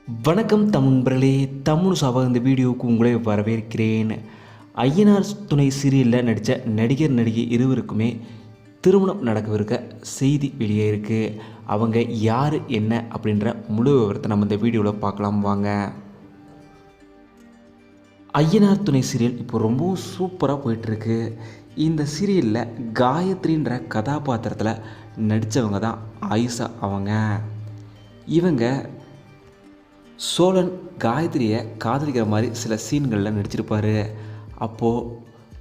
வணக்கம் தமிழர்களே, தமிழ் சபா இந்த வீடியோவுக்கு உங்களை வரவேற்கிறேன். ஐயனார் துணை சீரியலில் நடித்த நடிகர் நடிகை இருவருக்குமே திருமணம் நடக்கவிருக்க செய்தி வெளியே இருக்குது. அவங்க யார் என்ன அப்படின்ற முழு விவரத்தை நம்ம இந்த வீடியோவில் பார்க்கலாம் வாங்க. ஐயனார் துணை சீரியல் இப்போ ரொம்பவும் சூப்பராக போயிட்டுருக்கு. இந்த சீரியலில் காயத்ரின்ற கதாபாத்திரத்தில் நடித்தவங்க தான் ஆயிஷா. இவங்க சோழன் காயத்ரியை காதலிக்கிற மாதிரி சில சீன்களில் நடிச்சிருப்பார். அப்போது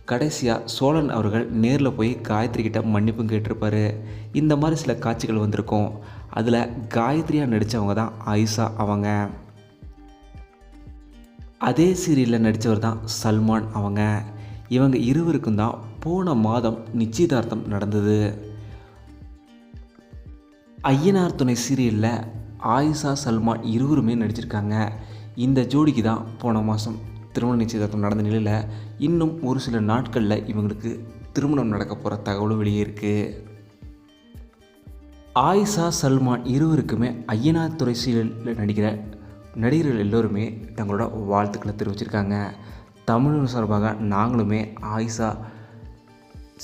கடைசியாக சோழன் அவர்கள் நேரில் போய் காயத்ரி கிட்ட மன்னிப்பும் கேட்டிருப்பார். இந்த மாதிரி சில காட்சிகள் வந்திருக்கும். அதில் காயத்ரியாக நடித்தவங்க தான் ஆயிஷா. அதே சீரியலில் நடித்தவர் தான் சல்மான். இவங்க இருவருக்கும் தான் போன மாதம் நிச்சயதார்த்தம் நடந்தது. ஐயனார் துணை சீரியலில் ஆயிஷா சல்மான் இருவருமே நடிச்சிருக்காங்க. இந்த ஜோடிக்கு தான் போன மாதம் திருமண நிச்சயதார்த்தம் நடந்த நிலையில் இன்னும் ஒரு சில நாட்களில் இவங்களுக்கு திருமணம் நடக்க போகிற தகவலும் வெளியே இருக்குது. ஆயிஷா சல்மான் இருவருக்குமே ஐயனார் துணை சீரியலில் நடிக்கிற நடிகர்கள் எல்லோருமே தங்களோட வாழ்த்துக்களை தெரிவிச்சிருக்காங்க. தமிழ் சார்பாக நாங்களுமே ஆயிஷா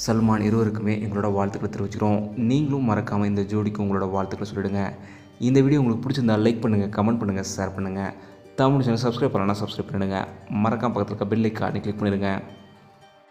சல்மான் இருவருக்குமே எங்களோட வாழ்த்துக்களை தெரிவிச்சுக்கிறோம். நீங்களும் மறக்காமல் இந்த ஜோடிக்கு உங்களோட வாழ்த்துக்களை சொல்லிவிடுங்க. இந்த வீடியோ உங்களுக்கு பிடிச்சிருந்தால் லைக் பண்ணுங்கள், கமெண்ட் பண்ணுங்கள், ஷேர் பண்ணுங்கள். தமிழ் சேனல் சப்ஸ்கிரைப் பண்ணலன்னா சப்ஸ்கிரைப் பண்ணிடுங்க. மறக்காம பக்கத்தில் இருக்க பெல் ஐக்கானை கிளிக் பண்ணிடுங்க.